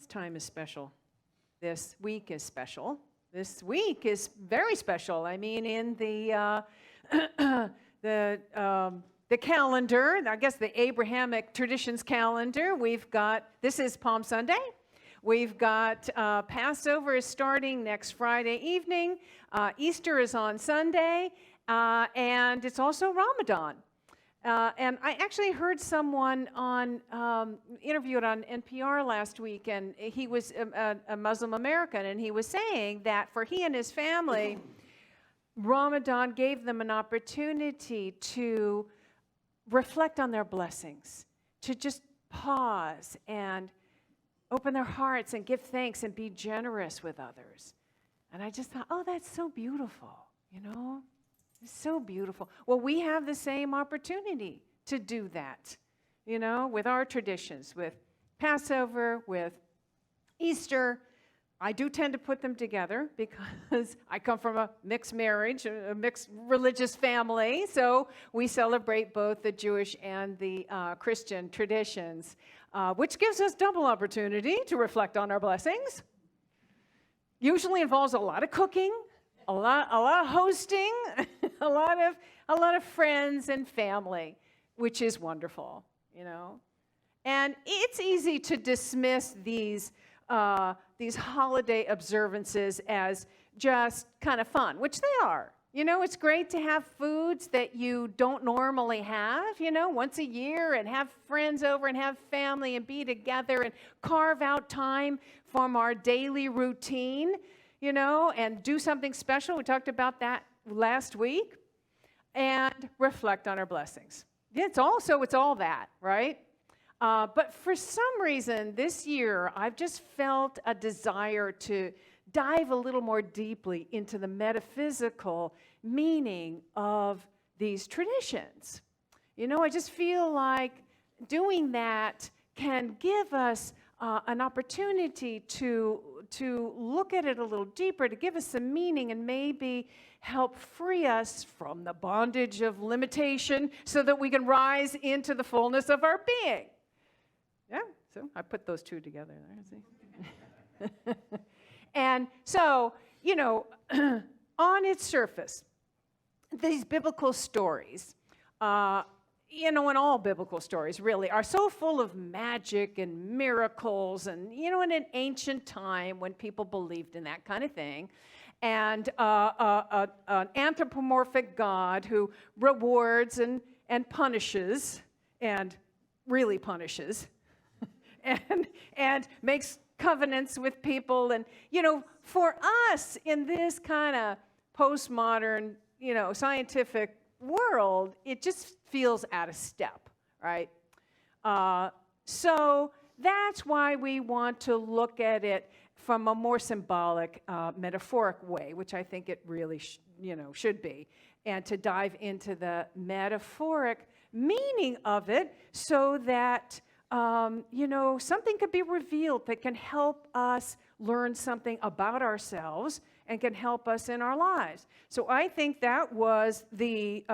time is special. This week is special. This week is very special. I mean, in the calendar, I guess the Abrahamic traditions calendar, we've got, this is Palm Sunday. We've got Passover is starting next Friday evening. Easter is on Sunday. And it's also Ramadan. And I actually heard someone interviewed on NPR last week, and he was a Muslim American, and he was saying that for he and his family, Ramadan gave them an opportunity to reflect on their blessings, to just pause and open their hearts and give thanks and be generous with others. And I just thought, oh, that's so beautiful, you know? It's so beautiful. Well, we have the same opportunity to do that, you know, with our traditions, with Passover, with Easter. I do tend to put them together because I come from a mixed marriage, a mixed religious family, so we celebrate both the Jewish and the Christian traditions, which gives us double opportunity to reflect on our blessings. Usually involves a lot of cooking, a lot of hosting, a lot of friends and family, which is wonderful, you know. And it's easy to dismiss these holiday observances as just kind of fun, which they are. You know, it's great to have foods that you don't normally have, you know, once a year, and have friends over and have family and be together and carve out time from our daily routine, you know, and do something special. We talked about that last week. And reflect on our blessings. It's all that, right? But for some reason this year, I've just felt a desire to dive a little more deeply into the metaphysical meaning of these traditions. You know, I just feel like doing that can give us an opportunity to look at it a little deeper, to give us some meaning, and maybe help free us from the bondage of limitation so that we can rise into the fullness of our being. Yeah, so I put those two together there, see? And so, you know, on its surface, these biblical stories, you know, and all biblical stories really are so full of magic and miracles, and, you know, in an ancient time when people believed in that kind of thing, and an anthropomorphic God who rewards and punishes, and really punishes, and makes covenants with people. And, you know, for us in this kind of postmodern, you know, scientific world, it just feels out of step, right? So that's why we want to look at it from a more symbolic, metaphoric way, which I think it really, should be, and to dive into the metaphoric meaning of it so that, something could be revealed that can help us learn something about ourselves and can help us in our lives. So I think that was the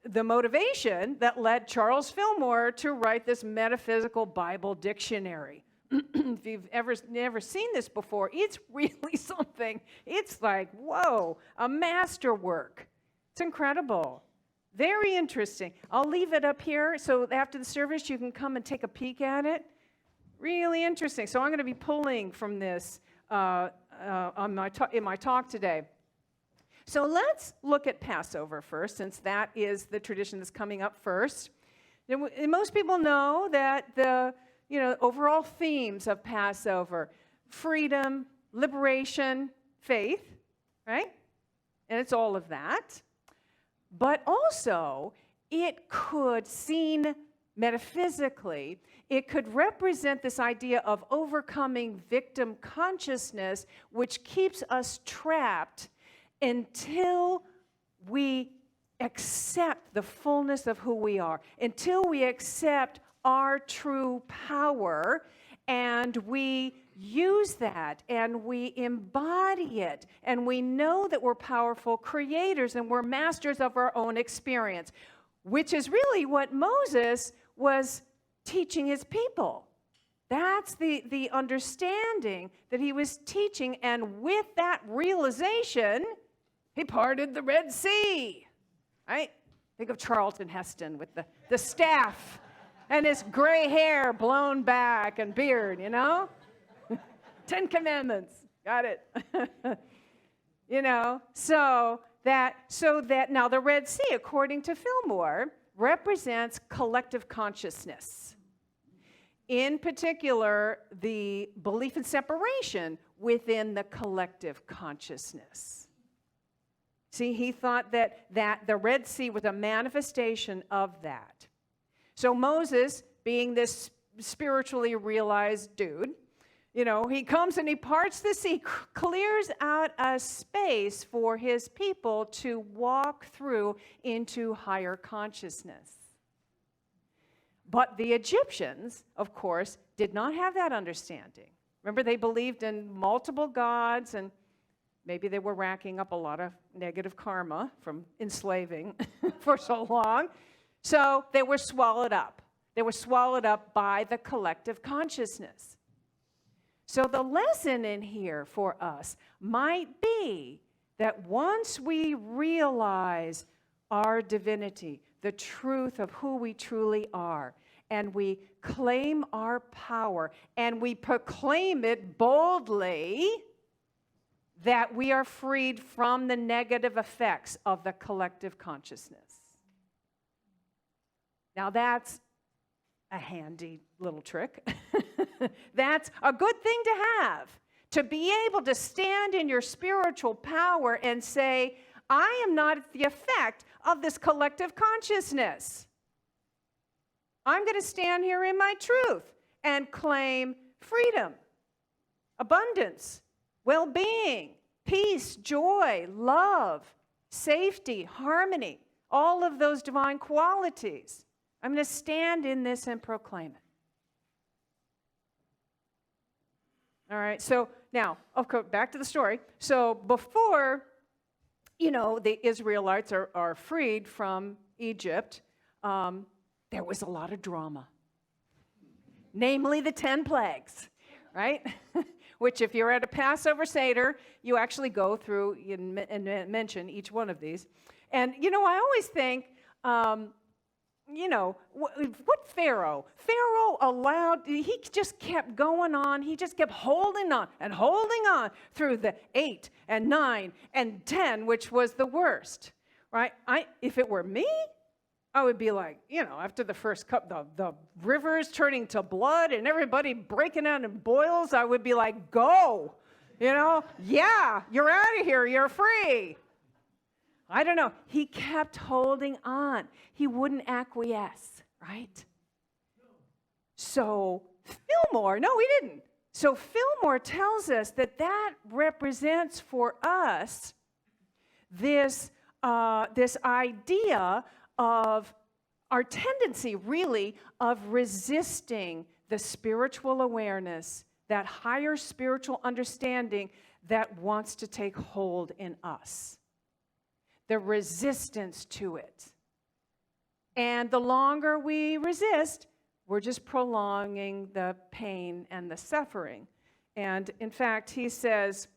motivation that led Charles Fillmore to write this metaphysical Bible dictionary. If you've never seen this before, it's really something. It's like, whoa, a masterwork. It's incredible. Very interesting. I'll leave it up here so after the service you can come and take a peek at it. Really interesting. So I'm going to be pulling from this in my talk today. So let's look at Passover first, since that is the tradition that's coming up first. And most people know that the overall themes of Passover: freedom, liberation, faith, right? And it's all of that. But also, it could, seen metaphysically, it could represent this idea of overcoming victim consciousness, which keeps us trapped until we accept the fullness of who we are, until we accept our true power, and we use that and we embody it, and we know that we're powerful creators and we're masters of our own experience, which is really what Moses was teaching his people. That's the understanding that he was teaching. And with that realization, he parted the Red Sea, right? Think of Charlton Heston with the staff and his gray hair blown back and beard, you know? 10 Commandments, got it. You know, so that now the Red Sea, according to Fillmore, represents collective consciousness. In particular, the belief in separation within the collective consciousness. See, he thought that the Red Sea was a manifestation of that. So Moses, being this spiritually realized dude, you know, he comes and he parts the sea, clears out a space for his people to walk through into higher consciousness. But the Egyptians, of course, did not have that understanding. Remember, they believed in multiple gods, and maybe they were racking up a lot of negative karma from enslaving for so long. So they were swallowed up. They were swallowed up by the collective consciousness. So the lesson in here for us might be that once we realize our divinity, the truth of who we truly are, and we claim our power, and we proclaim it boldly, that we are freed from the negative effects of the collective consciousness. Now that's a handy little trick. That's a good thing to be able to stand in your spiritual power and say, I am not the effect of this collective consciousness. I'm going to stand here in my truth and claim freedom, abundance, well-being, peace, joy, love, safety, harmony, all of those divine qualities. I'm going to stand in this and proclaim it. All right, so now, okay, back to the story. So before, you know, the Israelites are freed from Egypt, there was a lot of drama. Namely the 10 plagues, right? Which if you're at a Passover Seder, you actually go through and mention each one of these. And, you know, I always think, you know, what Pharaoh allowed, he just kept going on. He just kept holding on through the 8 and 9 and 10, which was the worst, right? If it were me, I would be like, you know, after the first cup, the rivers turning to blood and everybody breaking out in boils, I would be like, go, you know, yeah, you're out of here, you're free. I don't know. He kept holding on. He wouldn't acquiesce, right? So Fillmore, no, he didn't. So Fillmore tells us that represents for us this idea of our tendency, really, of resisting the spiritual awareness, that higher spiritual understanding that wants to take hold in us. The resistance to it. And the longer we resist, we're just prolonging the pain and the suffering. And in fact, he says,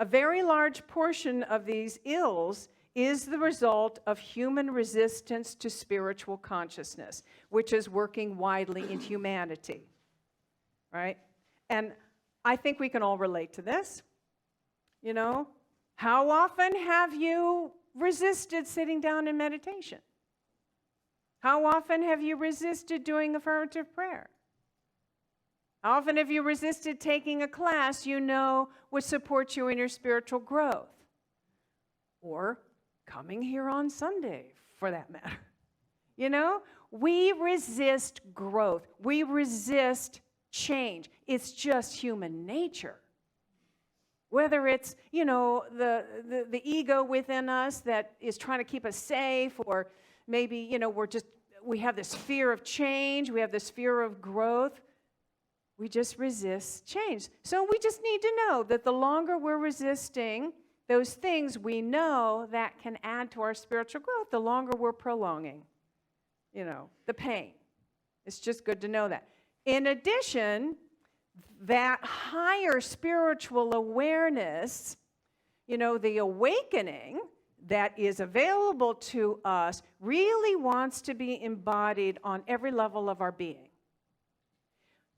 a very large portion of these ills is the result of human resistance to spiritual consciousness, which is working widely in humanity, right? And I think we can all relate to this, you know? How often have you resisted sitting down in meditation? How often have you resisted doing affirmative prayer? How often have you resisted taking a class you know would support you in your spiritual growth? Or coming here on Sunday, for that matter. You know, we resist growth. We resist change. It's just human nature. Whether it's, you know, the ego within us that is trying to keep us safe, or maybe, you know, we have this fear of change, we have this fear of growth. We just resist change. So we just need to know that the longer we're resisting those things we know that can add to our spiritual growth, the longer we're prolonging, you know, the pain. It's just good to know that. In addition, that higher spiritual awareness, the awakening that is available to us really wants to be embodied on every level of our being.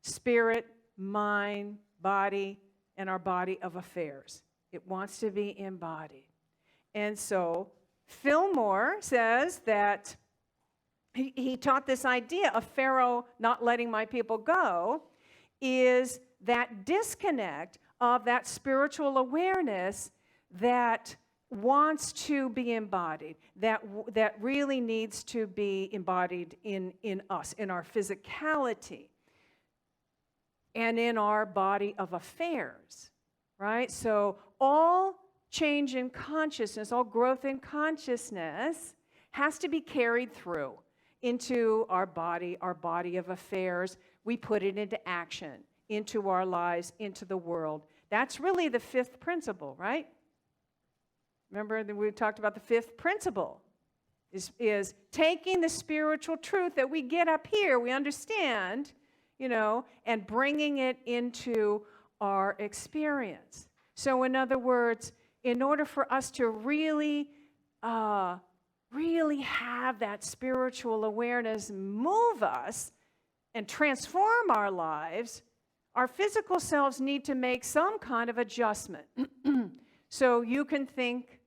Spirit, mind, body, and our body of affairs. It wants to be embodied. And so Fillmore says that he taught this idea of Pharaoh not letting my people go is that disconnect of that spiritual awareness that wants to be embodied, that really needs to be embodied in us, in our physicality, and in our body of affairs, right? So all change in consciousness, all growth in consciousness has to be carried through into our body of affairs. We put it into action, into our lives, into the world. That's really the fifth principle, right? Remember that we talked about the fifth principle is taking the spiritual truth that we get up here, we understand, and bringing it into our experience. So in other words, in order for us to really have that spiritual awareness move us and transform our lives, our physical selves need to make some kind of adjustment. So you can think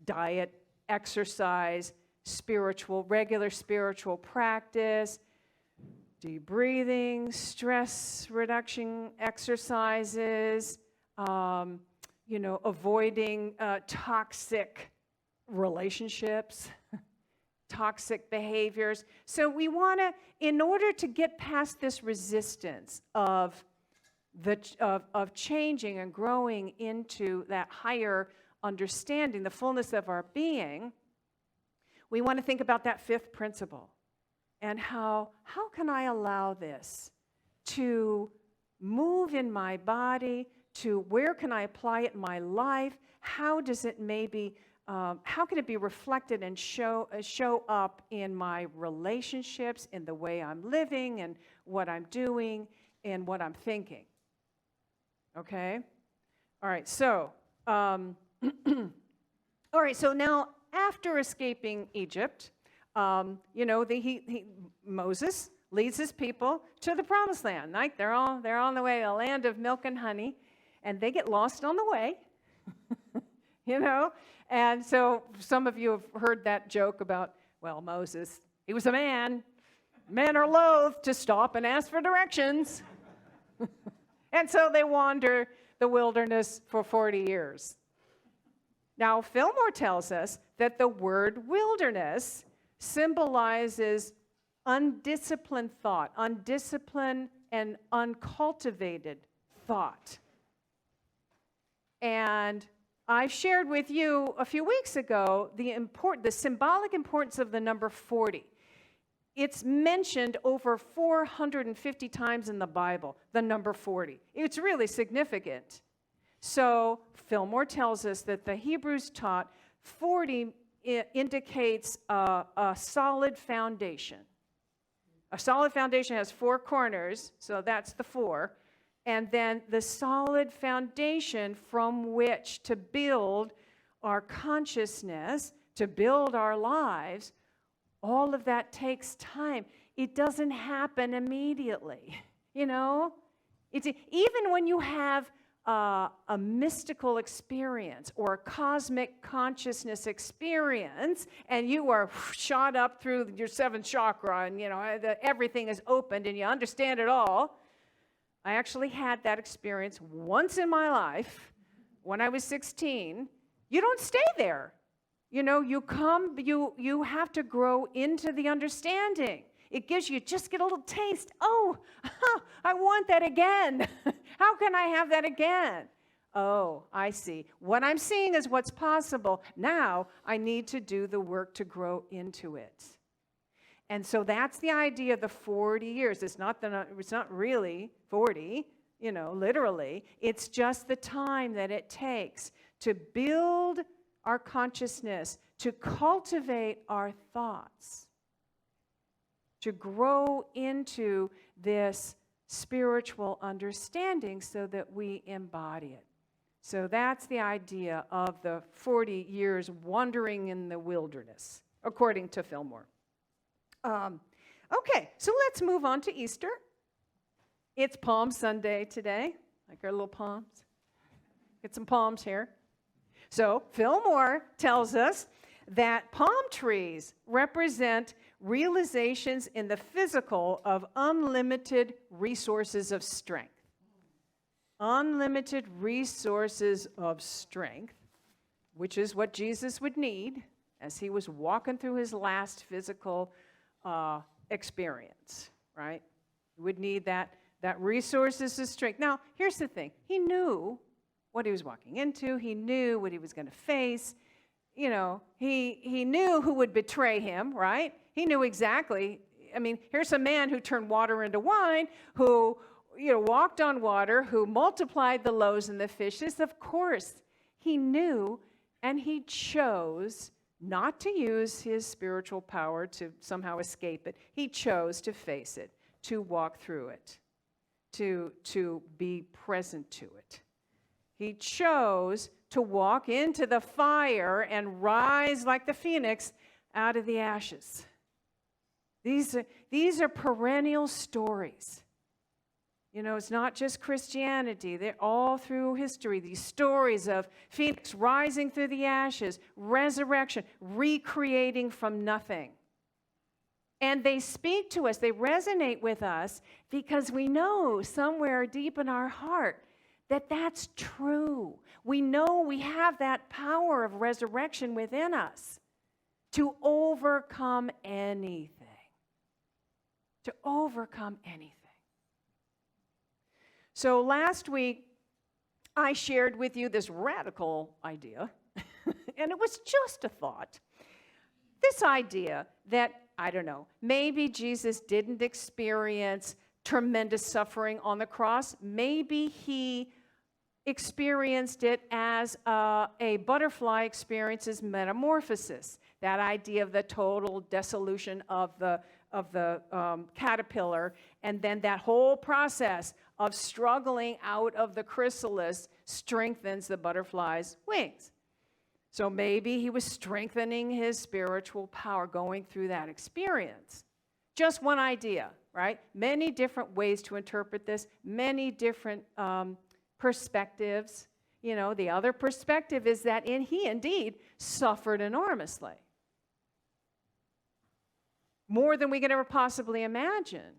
diet, exercise, regular spiritual practice, deep breathing, stress reduction exercises, avoiding toxic relationships, toxic behaviors. So we want to, in order to get past this resistance of changing and growing into that higher understanding, the fullness of our being, we want to think about that fifth principle and how can I allow this to move in my body, to where can I apply it in my life, how does it how can it be reflected and show up in my relationships, in the way I'm living and what I'm doing and what I'm thinking. Okay? All right, so so now after escaping Egypt, Moses leads his people to the promised land. Right? They're on the way to a land of milk and honey, and they get lost on the way. And so some of you have heard that joke about, well, Moses, he was a man. Men are loath to stop and ask for directions. And so they wander the wilderness for 40 years. Now, Fillmore tells us that the word wilderness symbolizes undisciplined thought, undisciplined and uncultivated thought. And I shared with you a few weeks ago the symbolic importance of the number 40. It's mentioned over 450 times in the Bible, the number 40. It's really significant. So Fillmore tells us that the Hebrews taught 40 indicates a solid foundation. A solid foundation has 4 corners, so that's the 4. And then the solid foundation from which to build our consciousness, to build our lives, all of that takes time. It doesn't happen immediately, It's even when you have a mystical experience or a cosmic consciousness experience, and you are shot up through your 7th chakra, and everything is opened, and you understand it all. I actually had that experience once in my life when I was 16. You don't stay there. You have to grow into the understanding. It gives you, just get a little taste. Oh, I want that again. How can I have that again? Oh, I see. What I'm seeing is what's possible. Now I need to do the work to grow into it. And so that's the idea of the 40 years. It's not really 40, literally. It's just the time that it takes to build our consciousness, to cultivate our thoughts. to grow into this spiritual understanding so that we embody it. So that's the idea of the 40 years wandering in the wilderness, according to Fillmore. Okay, so let's move on to Easter. It's Palm Sunday today, like our little palms. Get some palms here. So Fillmore tells us that palm trees represent realizations in the physical of unlimited resources of strength. Unlimited resources of strength, which is what Jesus would need as he was walking through his last physical experience, right? He would need that resources of strength. Now, here's the thing. He knew what he was walking into. He knew what he was going to face. You know, he knew who would betray him, right? He knew exactly. I mean, here's a man who turned water into wine, who, walked on water, who multiplied the loaves and the fishes. Of course, he knew, and he chose not to use his spiritual power to somehow escape it. He chose to face it, to walk through it, to be present to it. He chose to walk into the fire and rise like the phoenix out of the ashes. These are perennial stories. It's not just Christianity. They're all through history. These stories of Phoenix rising through the ashes, resurrection, recreating from nothing. And they speak to us. They resonate with us because we know somewhere deep in our heart that that's true. We know we have that power of resurrection within us to overcome anything. To overcome anything. So last week, I shared with you this radical idea, and it was just a thought. This idea that, I don't know, maybe Jesus didn't experience tremendous suffering on the cross. Maybe he experienced it as a butterfly experiences metamorphosis. That idea of the total dissolution of the caterpillar, and then that whole process of struggling out of the chrysalis strengthens the butterfly's wings. So maybe he was strengthening his spiritual power going through that experience. Just one idea, right? Many different ways to interpret this, many different perspectives. The other perspective is that he indeed suffered enormously. More than we could ever possibly imagine.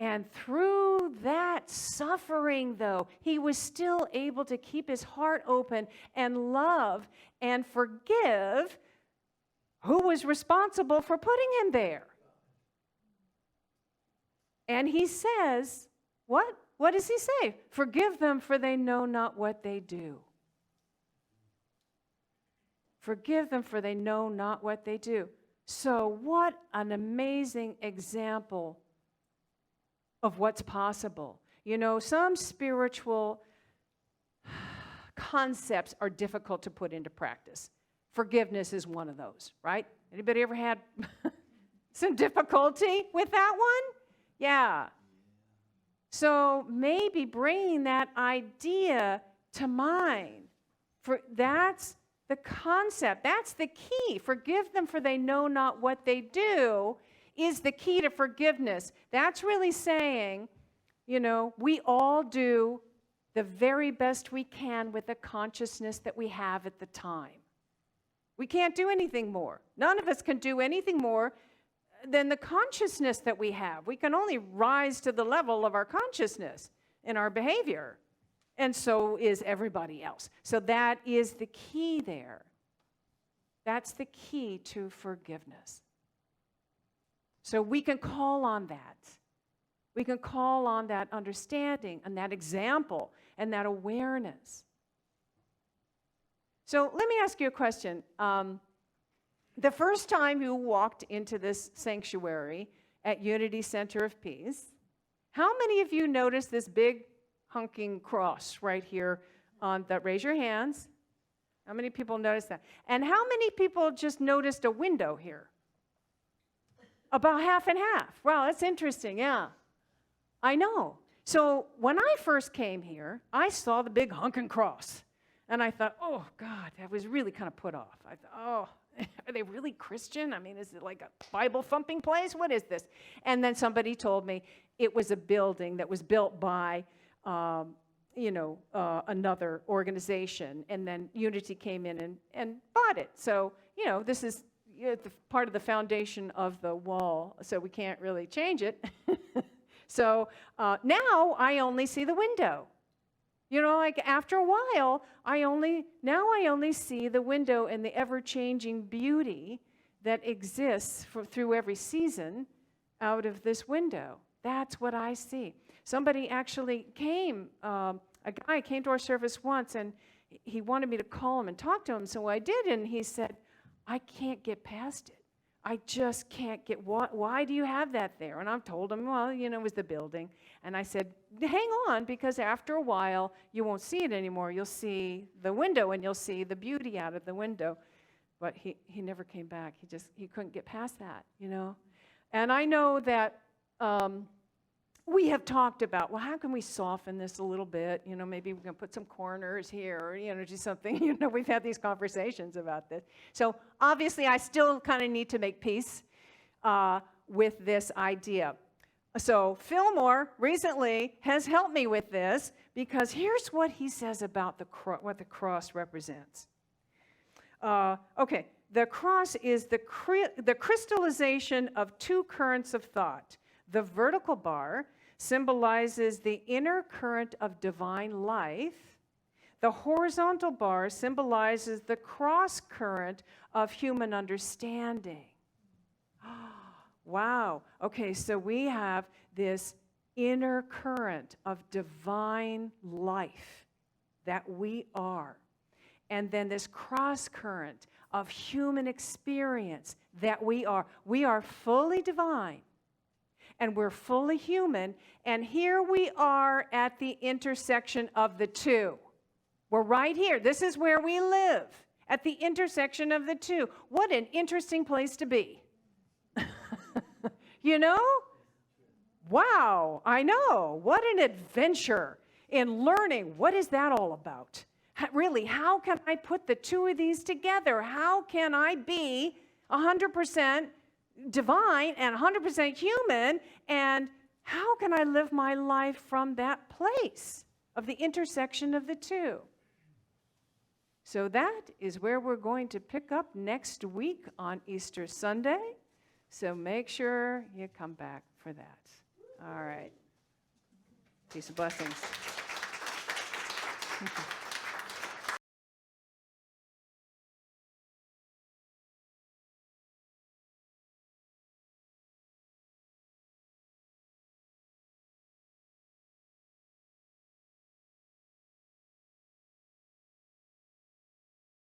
And through that suffering, though, he was still able to keep his heart open and love and forgive who was responsible for putting him there. And he says, what? What does he say? Forgive them, for they know not what they do. Forgive them, for they know not what they do. So what an amazing example of what's possible. Some spiritual concepts are difficult to put into practice. Forgiveness is one of those, right? Anybody ever had some difficulty with that one? Yeah. So maybe bringing that idea to mind, that's the concept, that's the key. Forgive them, for they know not what they do, is the key to forgiveness. That's really saying, we all do the very best we can with the consciousness that we have at the time. We can't do anything more. None of us can do anything more than the consciousness that we have. We can only rise to the level of our consciousness in our behavior. And so is everybody else. So that is the key there. That's the key to forgiveness. So we can call on that. We can call on that understanding and that example and that awareness. So let me ask you a question. The first time you walked into this sanctuary at Unity Center of Peace, how many of you noticed this big hunking cross right here on that? Raise your hands. How many people noticed that? And how many people just noticed a window here? About half and half. Wow, that's interesting, yeah. I know. So when I first came here, I saw the big hunking cross. And I thought, oh, God, that was really kind of put off. I thought, oh, are they really Christian? I mean, is it like a Bible-thumping place? What is this? And then somebody told me it was a building that was built by, another organization. And then Unity came in and bought it. So, this is part of the foundation of the wall, so we can't really change it. So now I only see the window. Like after a while, I only see the window and the ever-changing beauty that exists through every season out of this window. That's what I see. Somebody actually came, a guy came to our service once, and he wanted me to call him and talk to him, so I did, and he said, I can't get past it. I just can't get, why do you have that there? And I've told him, well, it was the building. And I said, hang on, because after a while, you won't see it anymore. You'll see the window, and you'll see the beauty out of the window. But he never came back. He couldn't get past that, And I know that we have talked about, well, how can we soften this a little bit? Maybe we can put some corners here, or, do something. We've had these conversations about this. So obviously, I still kind of need to make peace with this idea. So Fillmore recently has helped me with this, because here's what he says about what the cross represents. Okay, the cross is the crystallization of two currents of thought. The vertical bar symbolizes the inner current of divine life. The horizontal bar symbolizes the cross current of human understanding. Wow. Okay, so we have this inner current of divine life that we are. And then this cross current of human experience that we are. We are fully divine. And we're fully human, and here we are at the intersection of the two. We're right here. This is where we live, at the intersection of the two. What an interesting place to be. Wow, I know. What an adventure in learning. What is that all about? Really, how can I put the two of these together? How can I be 100% divine and 100% human, and how can I live my life from that place of the intersection of the two? So that is where we're going to pick up next week on Easter Sunday. So make sure you come back for that. All right. Peace and blessings.